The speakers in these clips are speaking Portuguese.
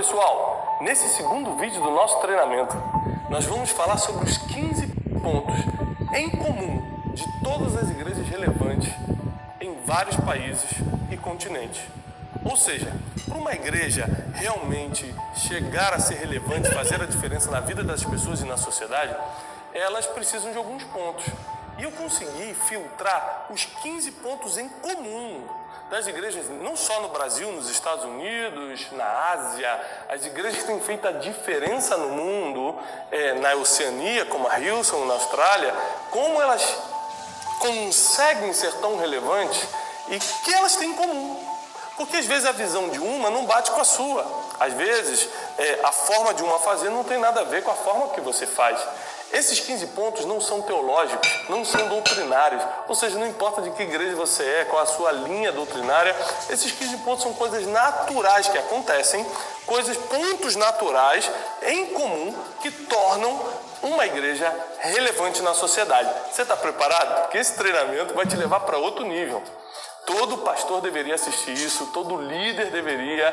pessoal, nesse segundo vídeo do nosso treinamento, nós vamos falar sobre os 15 pontos em comum de todas as igrejas relevantes em vários países e continentes. Ou seja, para uma igreja realmente chegar a ser relevante, fazer a diferença na vida das pessoas e na sociedade, elas precisam de alguns pontos. E eu consegui filtrar os 15 pontos em comum das igrejas, não só no Brasil, nos Estados Unidos, na Ásia, as igrejas que têm feito a diferença no mundo, na Oceania, como a Hillsong, na Austrália, como elas conseguem ser tão relevantes e que elas têm em comum. Porque às vezes a visão de uma não bate com a sua. Às vezes a forma de uma fazer não tem nada a ver com a forma que você faz. Esses 15 pontos não são teológicos, não são doutrinários, ou seja, não importa de que igreja você é, qual a sua linha doutrinária, esses 15 pontos são coisas naturais que acontecem, pontos naturais em comum que tornam uma igreja relevante na sociedade. Você está preparado? Porque esse treinamento vai te levar para outro nível. Todo pastor deveria assistir isso, todo líder deveria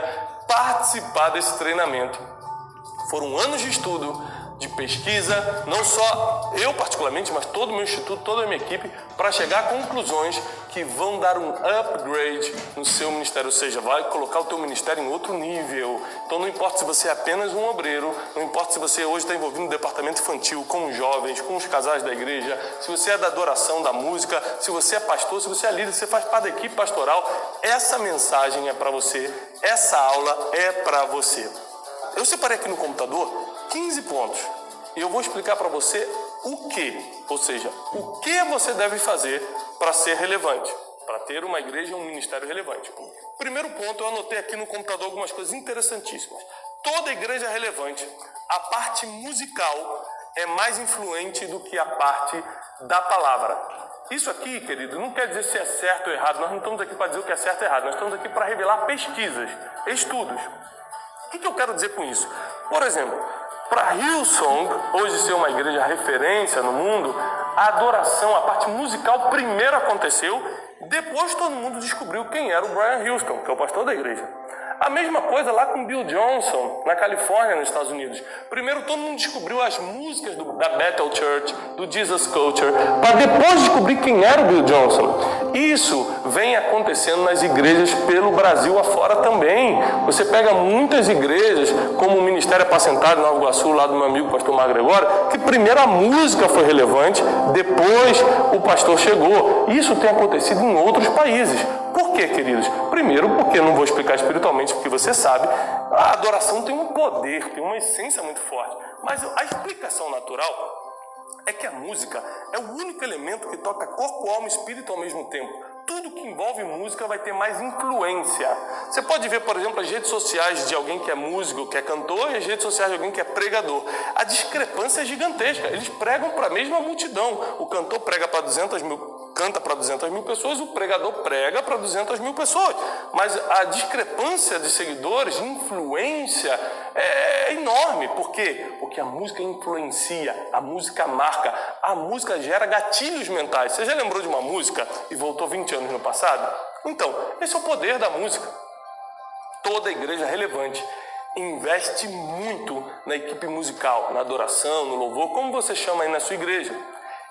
participar desse treinamento. Foram anos de estudo, de pesquisa, não só eu particularmente, mas todo o meu instituto, toda a minha equipe, para chegar a conclusões que vão dar um upgrade no seu ministério, ou seja, vai colocar o teu ministério em outro nível. Então não importa se você é apenas um obreiro, não importa se você hoje está envolvido no departamento infantil, com os jovens, com os casais da igreja, se você é da adoração, da música, se você é pastor, se você é líder, se você faz parte da equipe pastoral, essa mensagem é para você, essa aula é para você. Eu separei aqui no computador 15 pontos e eu vou explicar para você o que, ou seja, o que você deve fazer para ser relevante, para ter uma igreja e um ministério relevante. Primeiro ponto, eu anotei aqui no computador algumas coisas interessantíssimas. Toda igreja relevante, a parte musical é mais influente do que a parte da palavra. Isso aqui, querido, não quer dizer se é certo ou errado, nós não estamos aqui para dizer o que é certo ou errado, nós estamos aqui para revelar pesquisas, estudos. O que eu quero dizer com isso? Por exemplo, para Hillsong, hoje ser uma igreja referência no mundo, a adoração, a parte musical primeiro aconteceu, depois todo mundo descobriu quem era o Brian Houston, que é o pastor da igreja. A mesma coisa lá com Bill Johnson, na Califórnia, nos Estados Unidos. Primeiro todo mundo descobriu as músicas da Bethel Church, do Jesus Culture, para depois descobrir quem era o Bill Johnson. Isso vem acontecendo nas igrejas pelo Brasil afora também. Você pega muitas igrejas, como o Ministério Apacentado em Nova Iguaçu, lá do meu amigo pastor Marco Gregório, que primeiro a música foi relevante, depois o pastor chegou. Isso tem acontecido em outros países. Por quê, queridos? Primeiro, porque eu não vou explicar espiritualmente, porque você sabe, a adoração tem um poder, tem uma essência muito forte. Mas a explicação natural é que a música é o único elemento que toca corpo, alma e espírito ao mesmo tempo. Tudo que envolve música vai ter mais influência. Você pode ver, por exemplo, as redes sociais de alguém que é músico, que é cantor, e as redes sociais de alguém que é pregador. A discrepância é gigantesca. Eles pregam para a mesma multidão. O cantor prega para 200 mil, canta para 200 mil pessoas, o pregador prega para 200 mil pessoas. Mas a discrepância de seguidores, de influência, é enorme. Por quê? Porque a música influencia, a música marca, a música gera gatilhos mentais. Você já lembrou de uma música e voltou 20 anos no passado? Então, esse é o poder da música. Toda igreja relevante investe muito na equipe musical, na adoração, no louvor, como você chama aí na sua igreja.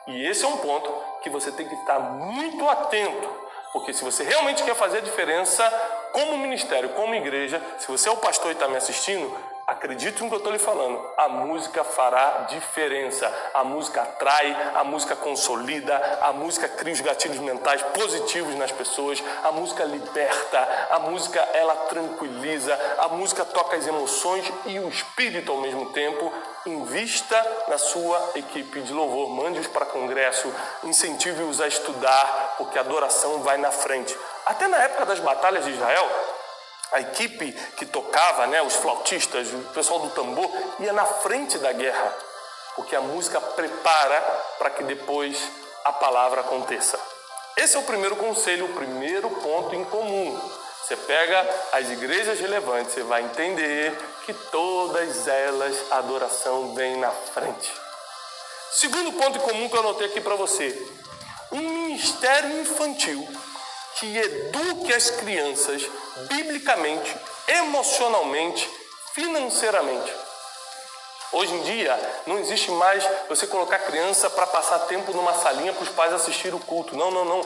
E esse é um ponto que você tem que estar muito atento, porque se você realmente quer fazer a diferença como ministério, como igreja, se você é o pastor e está me assistindo, acredite no que eu estou lhe falando, a música fará diferença, a música atrai, a música consolida, a música cria os gatilhos mentais positivos nas pessoas, a música liberta, a música ela tranquiliza, a música toca as emoções e o espírito ao mesmo tempo. Invista na sua equipe de louvor, mande-os para congresso, incentive-os a estudar, porque a adoração vai na frente. Até na época das batalhas de Israel, a equipe que tocava, os flautistas, o pessoal do tambor, ia na frente da guerra, porque a música prepara para que depois a palavra aconteça. Esse é o primeiro conselho, o primeiro ponto em comum. Você pega as igrejas relevantes, você vai entender que todas elas, a adoração vem na frente. Segundo ponto em comum que eu anotei aqui para você, um ministério infantil que eduque as crianças biblicamente, emocionalmente, financeiramente. Hoje em dia, não existe mais você colocar criança para passar tempo numa salinha para os pais assistirem o culto. Não.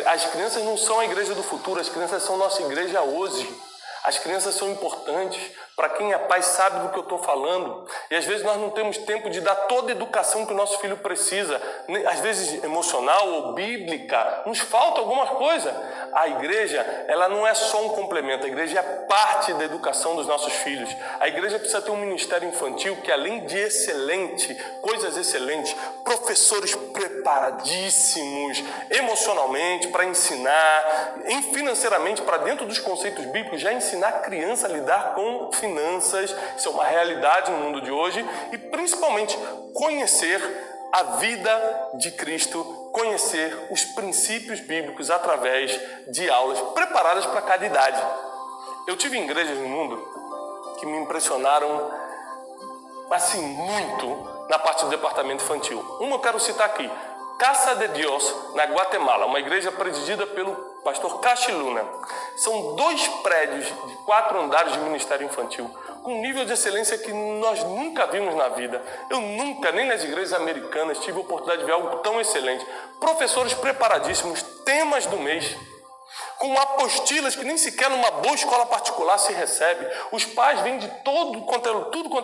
As crianças não são a igreja do futuro, as crianças são nossa igreja hoje. As crianças são importantes. Para quem é pai sabe do que eu estou falando. E às vezes nós não temos tempo de dar toda a educação que o nosso filho precisa. Às vezes emocional ou bíblica. Nos falta alguma coisa. A igreja, ela não é só um complemento. A igreja é parte da educação dos nossos filhos. A igreja precisa ter um ministério infantil que, além de excelente, coisas excelentes, professores preparadíssimos, emocionalmente, para ensinar, financeiramente, para dentro dos conceitos bíblicos, já ensinar a criança a lidar com finanças. Isso é uma realidade no mundo de hoje. E principalmente conhecer a vida de Cristo, conhecer os princípios bíblicos através de aulas preparadas para cada idade. Eu tive igrejas no mundo que me impressionaram assim muito na parte do departamento infantil. Uma eu quero citar aqui, Casa de Dios, na Guatemala, uma igreja presidida pelo pastor Cachi Luna. São 2 prédios de 4 andares de ministério infantil, com um nível de excelência que nós nunca vimos na vida. Eu nunca, nem nas igrejas americanas, tive a oportunidade de ver algo tão excelente. Professores preparadíssimos, temas do mês, com apostilas que nem sequer numa boa escola particular se recebe. Os pais vêm de tudo quanto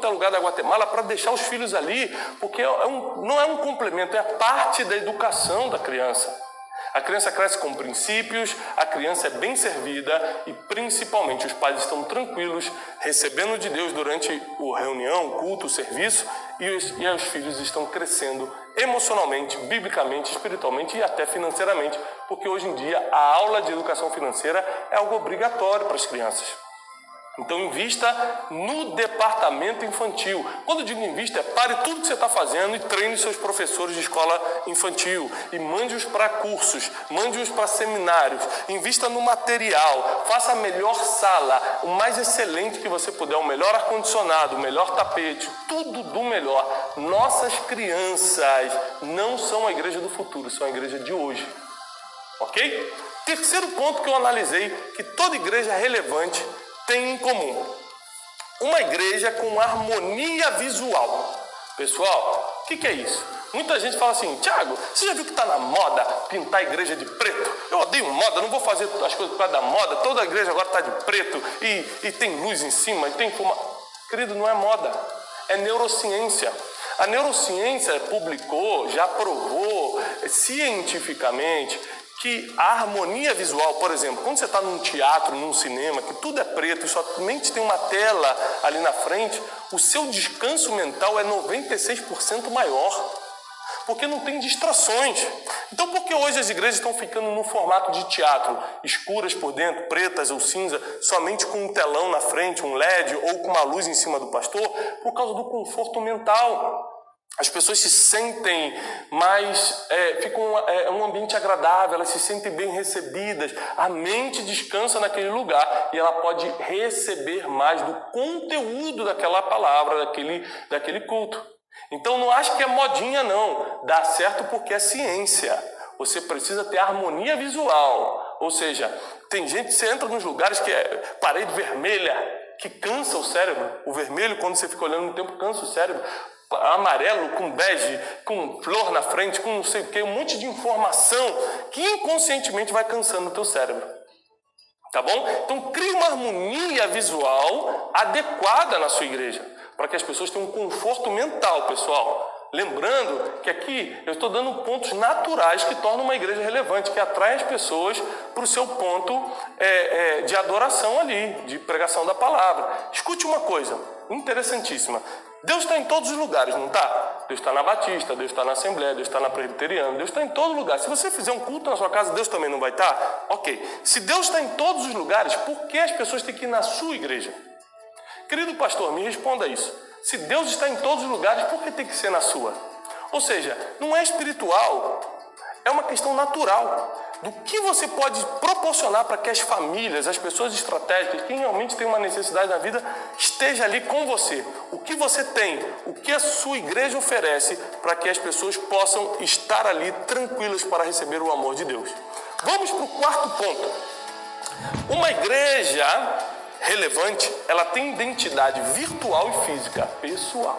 é lugar da Guatemala para deixar os filhos ali, porque não é um complemento, é parte da educação da criança. A criança cresce com princípios, a criança é bem servida e, principalmente, os pais estão tranquilos, recebendo de Deus durante a reunião, o culto, o serviço, e os filhos estão crescendo emocionalmente, biblicamente, espiritualmente e até financeiramente, porque hoje em dia a aula de educação financeira é algo obrigatório para as crianças. Então, invista no departamento infantil. Quando eu digo invista, pare tudo que você está fazendo e treine seus professores de escola infantil. E mande-os para cursos, mande-os para seminários. Invista no material, faça a melhor sala, o mais excelente que você puder, o melhor ar-condicionado, o melhor tapete, tudo do melhor. Nossas crianças não são a igreja do futuro, são a igreja de hoje. Ok? Terceiro ponto que eu analisei, que toda igreja relevante tem em comum: uma igreja com harmonia visual. Pessoal, o que é isso? Muita gente fala assim: Tiago, você já viu que está na moda pintar a igreja de preto? Eu odeio moda, não vou fazer as coisas por causa da moda. Toda a igreja agora está de preto e tem luz em cima e tem fuma. Querido, não é moda, é neurociência. A neurociência publicou, já provou cientificamente que a harmonia visual, por exemplo, quando você está num teatro, num cinema, que tudo é preto e somente tem uma tela ali na frente, o seu descanso mental é 96% maior, porque não tem distrações. Então, por que hoje as igrejas estão ficando no formato de teatro, escuras por dentro, pretas ou cinza, somente com um telão na frente, um LED ou com uma luz em cima do pastor? Por causa do conforto mental. As pessoas se sentem mais, um ambiente agradável, elas se sentem bem recebidas, a mente descansa naquele lugar e ela pode receber mais do conteúdo daquela palavra, daquele culto. Então não acho que é modinha não, dá certo porque é ciência. Você precisa ter harmonia visual, ou seja, tem gente, você entra nos lugares que é parede vermelha, que cansa o cérebro. O vermelho, quando você fica olhando no tempo, cansa o cérebro. Amarelo, com bege, com flor na frente, com não sei o que, um monte de informação que inconscientemente vai cansando o teu cérebro. Tá bom? Então crie uma harmonia visual adequada na sua igreja, para que as pessoas tenham um conforto mental, pessoal. Lembrando que aqui eu estou dando pontos naturais que tornam uma igreja relevante, que atrai as pessoas para o seu ponto de adoração ali, de pregação da palavra. Escute uma coisa interessantíssima. Deus está em todos os lugares, não está? Deus está na Batista, Deus está na Assembleia, Deus está na Presbiteriana, Deus está em todo lugar. Se você fizer um culto na sua casa, Deus também não vai estar? Ok. Se Deus está em todos os lugares, por que as pessoas têm que ir na sua igreja? Querido pastor, me responda isso. Se Deus está em todos os lugares, por que tem que ser na sua? Ou seja, não é espiritual, é uma questão natural. Do que você pode proporcionar para que as famílias, as pessoas estratégicas, quem realmente tem uma necessidade na vida, esteja ali com você. O que você tem, o que a sua igreja oferece para que as pessoas possam estar ali tranquilas para receber o amor de Deus. Vamos para o quarto ponto. Uma igreja relevante, ela tem identidade virtual e física, pessoal.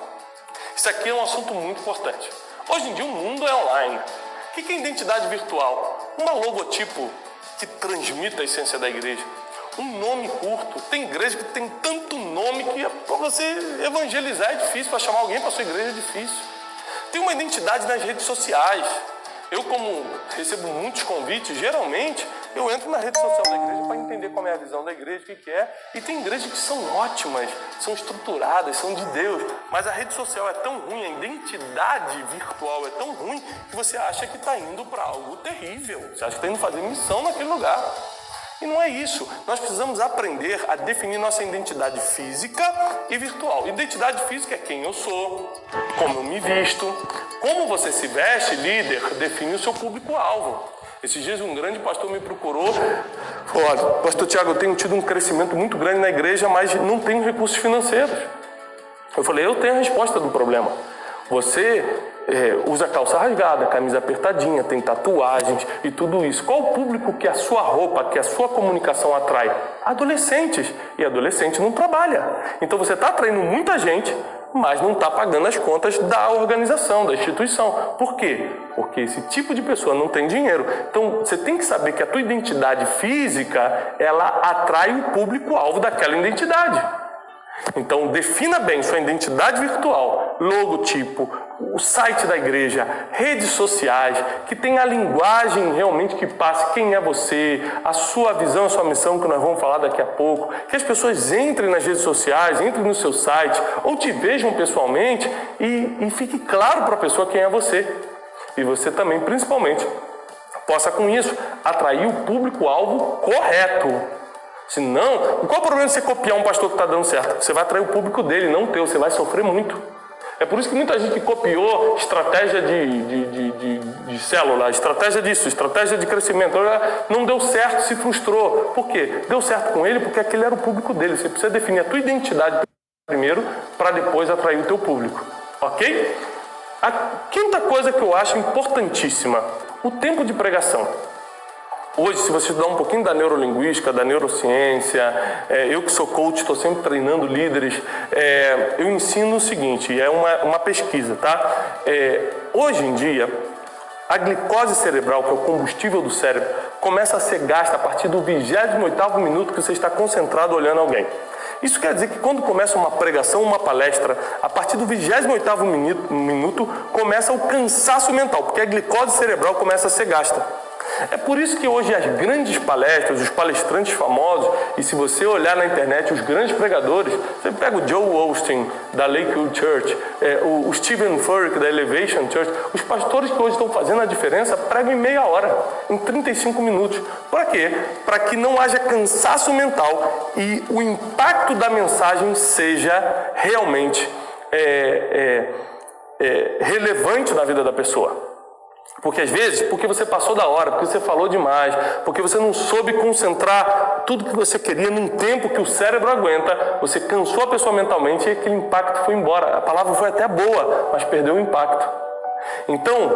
Isso aqui é um assunto muito importante. Hoje em dia o mundo é online. O que é identidade virtual? Um logotipo que transmite a essência da igreja. Um nome curto. Tem igreja que tem tanto nome que para você evangelizar é difícil, para chamar alguém para sua igreja é difícil. Tem uma identidade nas redes sociais. Eu, como recebo muitos convites, geralmente eu entro na rede social da igreja para entender qual é a visão da igreja, o que é. E tem igrejas que são ótimas, são estruturadas, são de Deus. Mas a rede social é tão ruim, a identidade virtual é tão ruim, que você acha que está indo para algo terrível. Você acha que está indo fazer missão naquele lugar. E não é isso. Nós precisamos aprender a definir nossa identidade física e virtual. Identidade física é quem eu sou, como eu me visto. Como você se veste, líder, define o seu público-alvo. Esses dias um grande pastor me procurou. Falou: olha, pastor Tiago, eu tenho tido um crescimento muito grande na igreja, mas não tenho recursos financeiros. Eu falei: eu tenho a resposta do problema. Você usa calça rasgada, camisa apertadinha, tem tatuagens e tudo isso. Qual o público que a sua roupa, que a sua comunicação atrai? Adolescentes. E adolescente não trabalha. Então você está atraindo muita gente, mas não está pagando as contas da organização, da instituição. Por quê? Porque esse tipo de pessoa não tem dinheiro. Então você tem que saber que a tua identidade física, ela atrai o público-alvo daquela identidade. Então defina bem sua identidade virtual, logotipo, o site da igreja, redes sociais, que tenha a linguagem realmente que passe quem é você, a sua visão, a sua missão, que nós vamos falar daqui a pouco, que as pessoas entrem nas redes sociais, entrem no seu site, ou te vejam pessoalmente e fique claro para a pessoa quem é você. E você também, principalmente, possa com isso atrair o público-alvo correto. Se não, qual o problema de você copiar um pastor que está dando certo? Você vai atrair o público dele, não o teu, você vai sofrer muito. É por isso que muita gente copiou estratégia de célula, estratégia disso, estratégia de crescimento. Não deu certo, se frustrou. Por quê? Deu certo com ele porque aquele era o público dele. Você precisa definir a tua identidade primeiro para depois atrair o teu público. Ok? A quinta coisa que eu acho importantíssima, o tempo de pregação. Hoje, se você estudar um pouquinho da neurolinguística, da neurociência, eu que sou coach, estou sempre treinando líderes, eu ensino o seguinte, é uma pesquisa, tá? Hoje em dia, a glicose cerebral, que é o combustível do cérebro, começa a ser gasta a partir do 28º minuto que você está concentrado olhando alguém. Isso quer dizer que quando começa uma pregação, uma palestra, a partir do 28º minuto começa o cansaço mental, porque a glicose cerebral começa a ser gasta. É por isso que hoje as grandes palestras, os palestrantes famosos, e se você olhar na internet, os grandes pregadores, você pega o Joe Osteen, da Lakewood Church, o Stephen Furtick, da Elevation Church, os pastores que hoje estão fazendo a diferença pregam em meia hora, em 35 minutos. Para quê? Para que não haja cansaço mental e o impacto da mensagem seja realmente relevante na vida da pessoa. Porque às vezes, porque você passou da hora, porque você falou demais, porque você não soube concentrar tudo que você queria num tempo que o cérebro aguenta, você cansou a pessoa mentalmente e aquele impacto foi embora. A palavra foi até boa, mas perdeu o impacto. Então,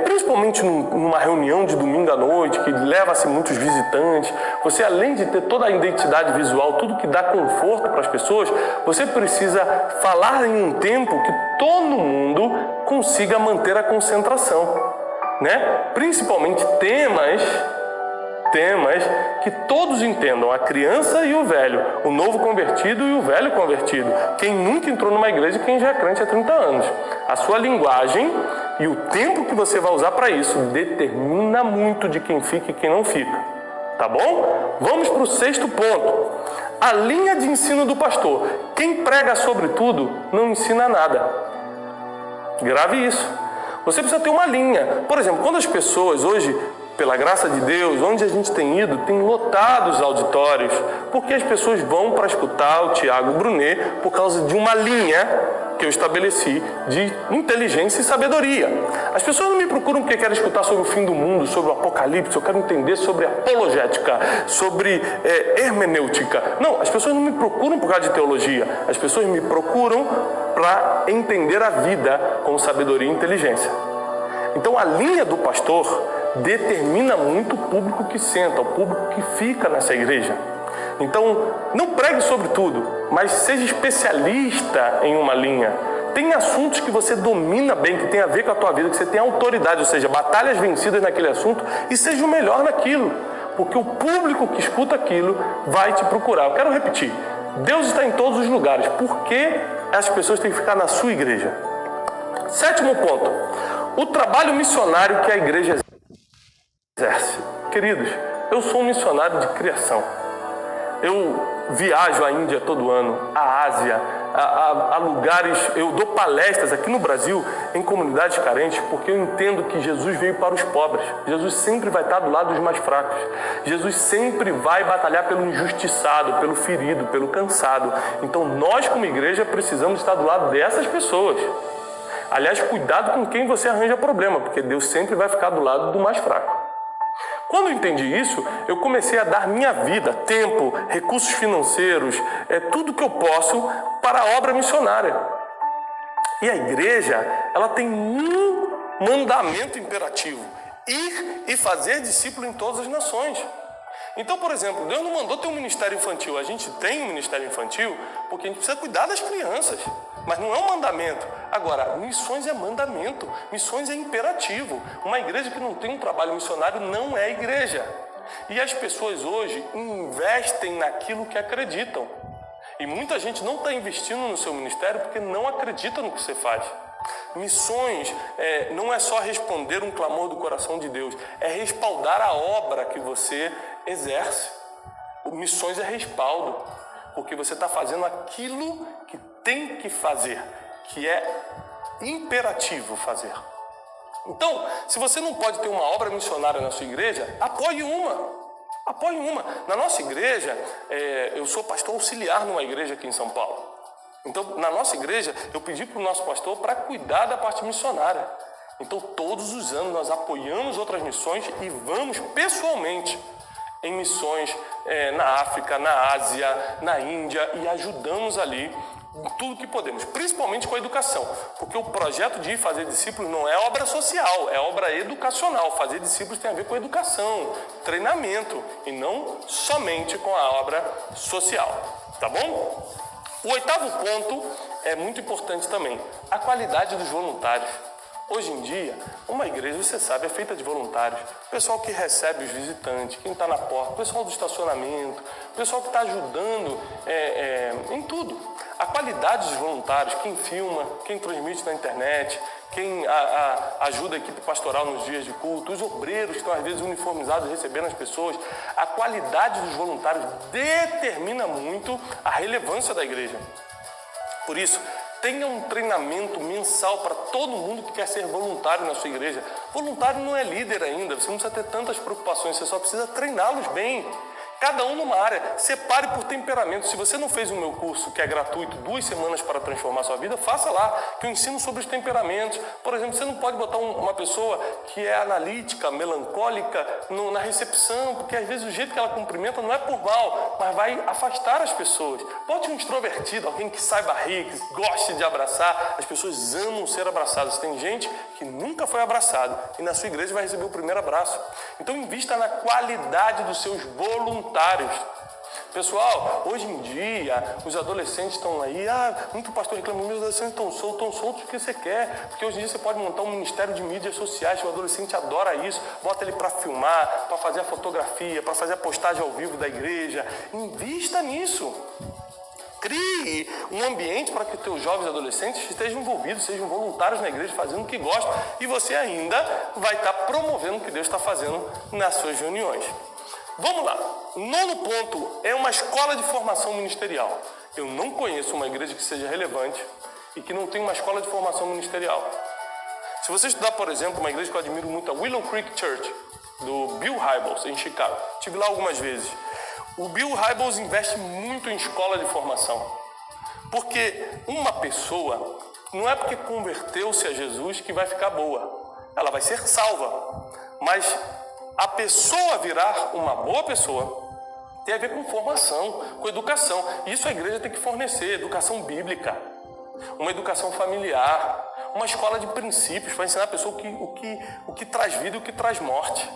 principalmente numa reunião de domingo à noite, que leva-se muitos visitantes, você, além de ter toda a identidade visual, tudo que dá conforto para as pessoas, você precisa falar em um tempo que todo mundo consiga manter a concentração. Principalmente temas que todos entendam, a criança e o velho, o novo convertido e o velho convertido, quem nunca entrou numa igreja e quem já é crente há 30 anos. A sua linguagem e o tempo que você vai usar para isso determina muito de quem fica e quem não fica. Tá bom? Vamos para o 6º ponto. A linha de ensino do pastor. Quem prega sobre tudo não ensina nada. Grave isso. Você precisa ter uma linha. Por exemplo, quando as pessoas hoje, pela graça de Deus, onde a gente tem ido, tem lotado os auditórios, porque as pessoas vão para escutar o Tiago Brunet por causa de uma linha que eu estabeleci de inteligência e sabedoria. As pessoas não me procuram porque querem escutar sobre o fim do mundo, sobre o apocalipse, eu quero entender sobre apologética, sobre hermenêutica. Não, as pessoas não me procuram por causa de teologia, as pessoas me procuram para entender a vida com sabedoria e inteligência. Então a linha do pastor determina muito o público que senta, o público que fica nessa igreja. Então, não pregue sobre tudo, mas seja especialista em uma linha. Tem assuntos que você domina bem, que tem a ver com a tua vida, que você tem autoridade, ou seja, batalhas vencidas naquele assunto, e seja o melhor naquilo, porque o público que escuta aquilo vai te procurar. Eu quero repetir, Deus está em todos os lugares. Por que as pessoas têm que ficar na sua igreja? 7º ponto, o trabalho missionário que a igreja exerce. Queridos, eu sou um missionário de criação. Eu viajo à Índia todo ano, à Ásia, a lugares, eu dou palestras aqui no Brasil, em comunidades carentes, porque eu entendo que Jesus veio para os pobres. Jesus sempre vai estar do lado dos mais fracos. Jesus sempre vai batalhar pelo injustiçado, pelo ferido, pelo cansado. Então nós, como igreja, precisamos estar do lado dessas pessoas. Aliás, cuidado com quem você arranja problema, porque Deus sempre vai ficar do lado do mais fraco. Quando eu entendi isso, eu comecei a dar minha vida, tempo, recursos financeiros, tudo que eu posso para a obra missionária. E a igreja, ela tem um mandamento imperativo: ir e fazer discípulo em todas as nações. Então, por exemplo, Deus não mandou ter um ministério infantil. A gente tem um ministério infantil porque a gente precisa cuidar das crianças, mas não é um mandamento. Agora, missões é mandamento, missões é imperativo. Uma igreja que não tem um trabalho missionário não é igreja. E as pessoas hoje investem naquilo que acreditam. E muita gente não está investindo no seu ministério porque não acredita no que você faz. Missões não é só responder um clamor do coração de Deus, é respaldar a obra que você exerce. Missões é respaldo, porque você está fazendo aquilo que tem que fazer, que é imperativo fazer. Então, se você não pode ter uma obra missionária na sua igreja, apoie uma. Apoie uma. Na nossa igreja, eu sou pastor auxiliar numa igreja aqui em São Paulo. Então, na nossa igreja, eu pedi para o nosso pastor para cuidar da parte missionária. Então, todos os anos nós apoiamos outras missões e vamos pessoalmente em missões na África, na Ásia, na Índia, e ajudamos ali tudo que podemos, principalmente com a educação, porque o projeto de ir fazer discípulos não é obra social, é obra educacional. Fazer discípulos tem a ver com educação, treinamento, e não somente com a obra social, tá bom? O 8º ponto é muito importante também, a qualidade dos voluntários. Hoje em dia, uma igreja, você sabe, é feita de voluntários. O pessoal que recebe os visitantes, quem está na porta, o pessoal do estacionamento, o pessoal que está ajudando em tudo. A qualidade dos voluntários, quem filma, quem transmite na internet, quem ajuda a equipe pastoral nos dias de culto, os obreiros que estão às vezes uniformizados recebendo as pessoas. A qualidade dos voluntários determina muito a relevância da igreja. Por isso, tenha um treinamento mensal para todo mundo que quer ser voluntário na sua igreja. Voluntário não é líder ainda, você não precisa ter tantas preocupações, você só precisa treiná-los bem. Cada um numa área, separe por temperamento. Se você não fez o meu curso, que é gratuito, 2 semanas para transformar sua vida, faça lá, que eu ensino sobre os temperamentos. Por exemplo, você não pode botar uma pessoa que é analítica, melancólica na recepção, porque às vezes o jeito que ela cumprimenta não é por mal, mas vai afastar as pessoas. Bote um extrovertido, alguém que saiba rir, que goste de abraçar. As pessoas amam ser abraçadas. Tem gente que nunca foi abraçado e na sua igreja vai receber o primeiro abraço. Então invista na qualidade dos seus voluntários. Pessoal, hoje em dia, os adolescentes estão aí, muito pastor reclama, meus adolescentes estão soltos porque você quer, porque hoje em dia você pode montar um ministério de mídias sociais, o adolescente adora isso, bota ele para filmar, para fazer a fotografia, para fazer a postagem ao vivo da igreja. Invista nisso. Crie um ambiente para que os teus jovens adolescentes estejam envolvidos, sejam voluntários na igreja, fazendo o que gostam, e você ainda vai estar promovendo o que Deus está fazendo nas suas reuniões. Vamos lá. 9º ponto é uma escola de formação ministerial. Eu não conheço uma igreja que seja relevante e que não tenha uma escola de formação ministerial. Se você estudar, por exemplo, uma igreja que eu admiro muito, a Willow Creek Church, do Bill Hybels, em Chicago. Estive lá algumas vezes. O Bill Hybels investe muito em escola de formação. Porque uma pessoa, não é porque converteu-se a Jesus que vai ficar boa. Ela vai ser salva. Mas a pessoa virar uma boa pessoa tem a ver com formação, com educação. Isso a igreja tem que fornecer, educação bíblica, uma educação familiar, uma escola de princípios para ensinar a pessoa o que traz vida e o que traz morte.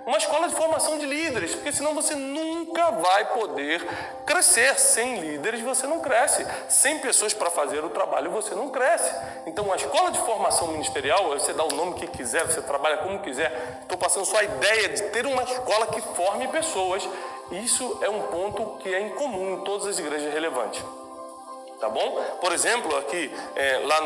uma escola de formação de líderes, porque senão você nunca vai poder crescer. Sem líderes você não cresce, sem pessoas para fazer o trabalho você não cresce. Então a escola de formação ministerial, você dá o nome que quiser, você trabalha como quiser, estou passando só a ideia de ter uma escola que forme pessoas. Isso é um ponto que é incomum em todas as igrejas relevantes. Tá bom? Por exemplo, aqui lá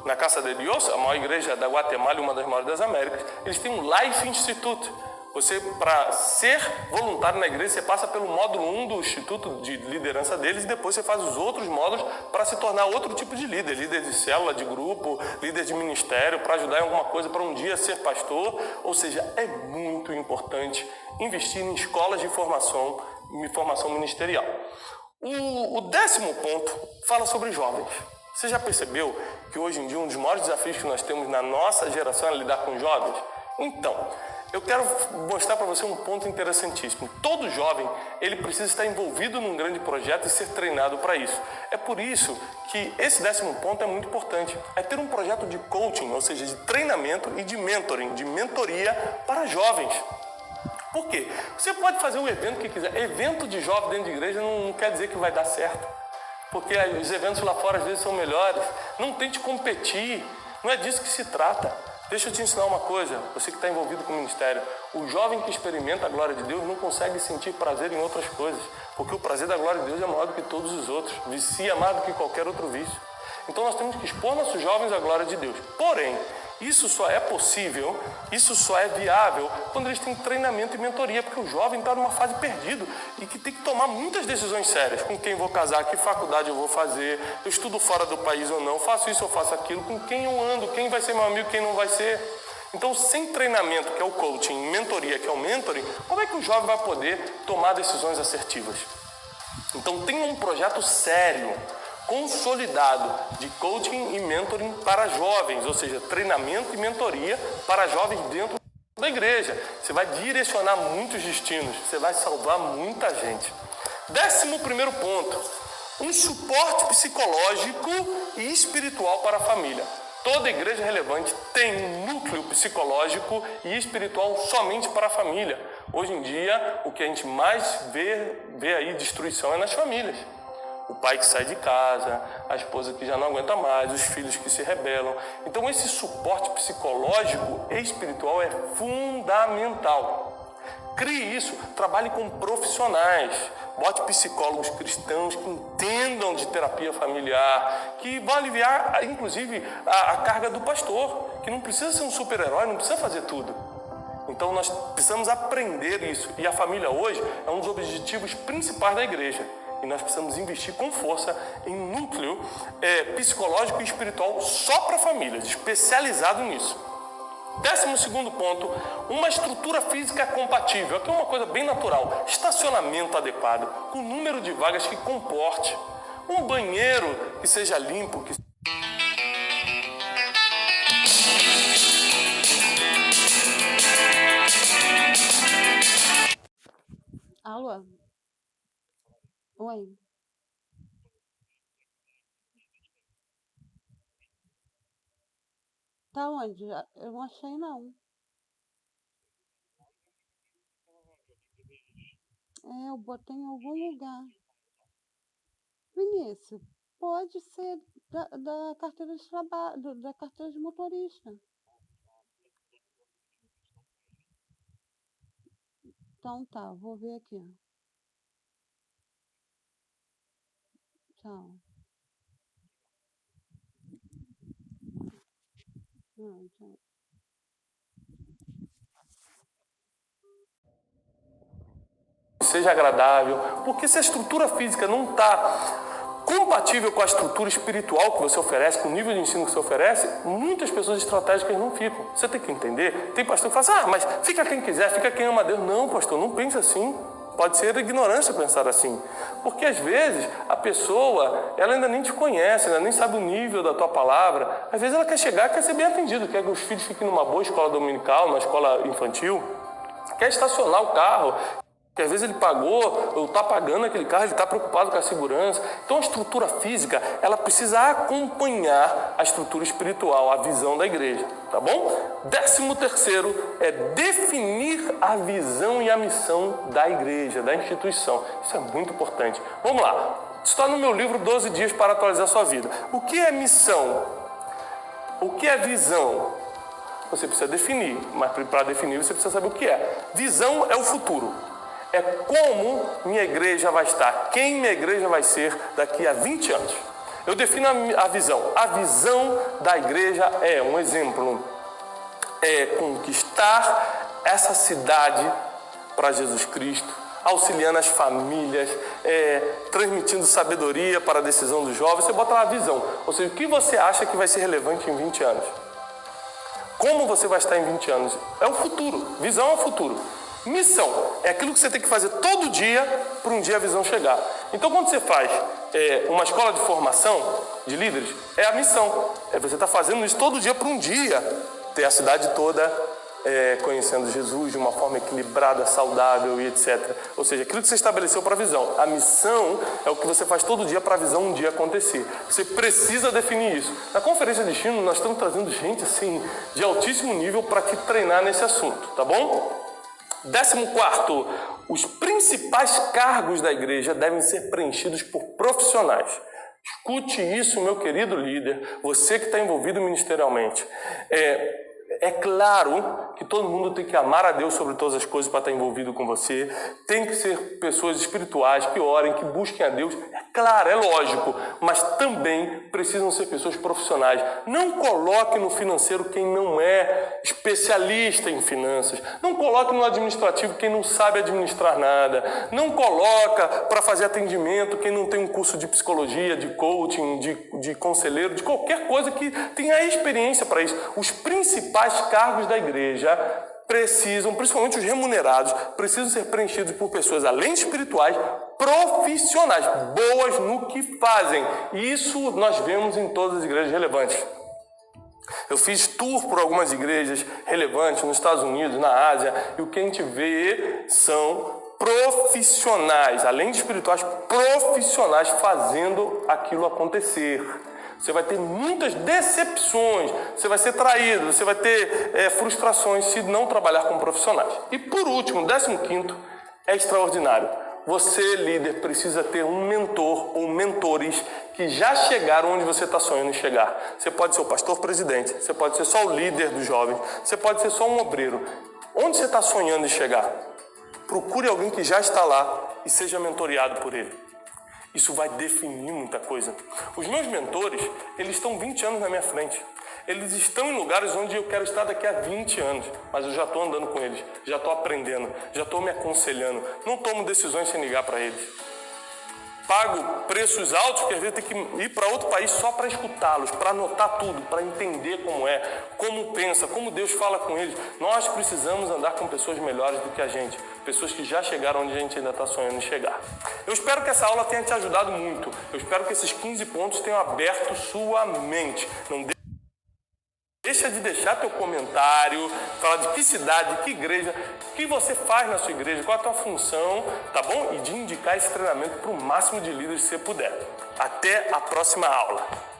na Casa de Deus, a maior igreja da Guatemala e uma das maiores das Américas, eles têm um Life Institute. Você, para ser voluntário na igreja, você passa pelo módulo 1 do Instituto de Liderança deles e depois você faz os outros módulos para se tornar outro tipo de líder. Líder de célula, de grupo, líder de ministério, para ajudar em alguma coisa, para um dia ser pastor. Ou seja, é muito importante investir em escolas de formação ministerial. O 10º ponto fala sobre jovens. Você já percebeu que hoje em dia um dos maiores desafios que nós temos na nossa geração é lidar com jovens? Então, eu quero mostrar para você um ponto interessantíssimo. Todo jovem, ele precisa estar envolvido num grande projeto e ser treinado para isso. É por isso que esse 10º ponto é muito importante. É ter um projeto de coaching, ou seja, de treinamento e de mentoring, de mentoria para jovens. Por quê? Você pode fazer um evento que quiser. Evento de jovem dentro de igreja não quer dizer que vai dar certo. Porque os eventos lá fora às vezes são melhores. Não tente competir. Não é disso que se trata. Deixa eu te ensinar uma coisa. Você que está envolvido com o ministério. O jovem que experimenta a glória de Deus não consegue sentir prazer em outras coisas. Porque o prazer da glória de Deus é maior do que todos os outros. Vicia mais do que qualquer outro vício. Então nós temos que expor nossos jovens à glória de Deus. Porém, isso só é possível, isso só é viável quando eles têm treinamento e mentoria, porque o jovem está numa fase perdido e que tem que tomar muitas decisões sérias. Com quem vou casar, que faculdade eu vou fazer, eu estudo fora do país ou não, faço isso ou faço aquilo, com quem eu ando, quem vai ser meu amigo, quem não vai ser. Então, sem treinamento, que é o coaching, mentoria, que é o mentoring, como é que o jovem vai poder tomar decisões assertivas? Então, tenha um projeto sério, consolidado de coaching e mentoring para jovens, ou seja, treinamento e mentoria para jovens dentro da igreja. Você vai direcionar muitos destinos, você vai salvar muita gente. 11º ponto, um suporte psicológico e espiritual para a família. Toda igreja relevante tem um núcleo psicológico e espiritual somente para a família. Hoje em dia, o que a gente mais vê aí destruição é nas famílias. O pai que sai de casa, a esposa que já não aguenta mais, os filhos que se rebelam. Então esse suporte psicológico e espiritual é fundamental. Crie isso, trabalhe com profissionais, bote psicólogos cristãos que entendam de terapia familiar, que vão aliviar, inclusive, a carga do pastor, que não precisa ser um super-herói, não precisa fazer tudo. Então nós precisamos aprender isso. E a família hoje é um dos objetivos principais da igreja. E nós precisamos investir com força em um núcleo psicológico e espiritual só para famílias, especializado nisso. 12º ponto, uma estrutura física compatível. Aqui é uma coisa bem natural. Estacionamento adequado, com número de vagas que comporte. Um banheiro que seja limpo, que... Alô? Oi. Tá onde? Eu não achei, não. Eu botei em algum lugar. Vinícius, pode ser da carteira de trabalho, da carteira de motorista. Então tá, vou ver aqui. Tchau. Tchau. Seja agradável, porque se a estrutura física não está compatível com a estrutura espiritual que você oferece, com o nível de ensino que você oferece, muitas pessoas estratégicas não ficam. Você tem que entender. Tem pastor que fala assim, mas fica quem quiser, fica quem ama a Deus. Não, pastor, não pense assim. Pode ser ignorância pensar assim. Porque às vezes a pessoa, ela ainda nem te conhece, ela nem sabe o nível da tua palavra. Às vezes ela quer chegar, quer ser bem atendido, quer que os filhos fiquem numa boa escola dominical, numa escola infantil, quer estacionar o carro. que às vezes ele pagou, ou está pagando aquele carro, ele está preocupado com a segurança. Então a estrutura física, ela precisa acompanhar a estrutura espiritual, a visão da igreja, tá bom? 13º é definir a visão e a missão da igreja, da instituição. Isso é muito importante. Vamos lá, isso está no meu livro 12 Dias para Atualizar a Sua Vida. O que é missão? O que é visão? Você precisa definir, mas para definir você precisa saber o que é. Visão é o futuro. É como minha igreja vai estar, quem minha igreja vai ser daqui a 20 anos. Eu defino a visão. A visão da igreja é, um exemplo, é conquistar essa cidade para Jesus Cristo, auxiliando as famílias, transmitindo sabedoria para a decisão dos jovens. Você bota lá a visão, ou seja, o que você acha que vai ser relevante em 20 anos. Como você vai estar em 20 anos? É o futuro, visão é o futuro. Missão é aquilo que você tem que fazer todo dia para um dia a visão chegar. Então, quando você faz uma escola de formação de líderes, é a missão. Você está fazendo isso todo dia para um dia ter a cidade toda conhecendo Jesus de uma forma equilibrada, saudável e etc. Ou seja, aquilo que você estabeleceu para a visão. A missão é o que você faz todo dia para a visão um dia acontecer. Você precisa definir isso. Na Conferência de Destino, nós estamos trazendo gente assim, de altíssimo nível para te treinar nesse assunto, tá bom? 14º, os principais cargos da igreja devem ser preenchidos por profissionais. Escute isso, meu querido líder, você que está envolvido ministerialmente. É claro que todo mundo tem que amar a Deus sobre todas as coisas para estar envolvido com você. Tem que ser pessoas espirituais que orem, que busquem a Deus. É claro, é lógico, mas também precisam ser pessoas profissionais. Não coloque no financeiro quem não é especialista em finanças. Não coloque no administrativo quem não sabe administrar nada. Não coloca para fazer atendimento quem não tem um curso de psicologia, de coaching, de conselheiro, de qualquer coisa que tenha experiência para isso. Os principais cargos da igreja precisam, principalmente os remunerados, precisam ser preenchidos por pessoas, além de espirituais, profissionais, boas no que fazem. E isso nós vemos em todas as igrejas relevantes. Eu fiz tour por algumas igrejas relevantes nos Estados Unidos, na Ásia, e o que a gente vê são profissionais, além de espirituais, profissionais fazendo aquilo acontecer. Você vai ter muitas decepções, você vai ser traído, você vai ter frustrações se não trabalhar com profissionais. E por último, 15º, é extraordinário. Você, líder, precisa ter um mentor ou mentores que já chegaram onde você está sonhando em chegar. Você pode ser o pastor presidente, você pode ser só o líder dos jovens, você pode ser só um obreiro. Onde você está sonhando em chegar? Procure alguém que já está lá e seja mentoreado por ele. Isso vai definir muita coisa. Os meus mentores, eles estão 20 anos na minha frente. Eles estão em lugares onde eu quero estar daqui a 20 anos, mas eu já estou andando com eles, já estou aprendendo, já estou me aconselhando. Não tomo decisões sem ligar para eles. Pago preços altos que às vezes tem que ir para outro país só para escutá-los, para anotar tudo, para entender como é, como pensa, como Deus fala com eles. Nós precisamos andar com pessoas melhores do que a gente, pessoas que já chegaram onde a gente ainda está sonhando em chegar. Eu espero que essa aula tenha te ajudado muito. Eu espero que esses 15 pontos tenham aberto sua mente. Não deixa de deixar teu comentário, falar de que cidade, que igreja, o que você faz na sua igreja, qual a tua função, tá bom? E de indicar esse treinamento para o máximo de líderes que você puder. Até a próxima aula.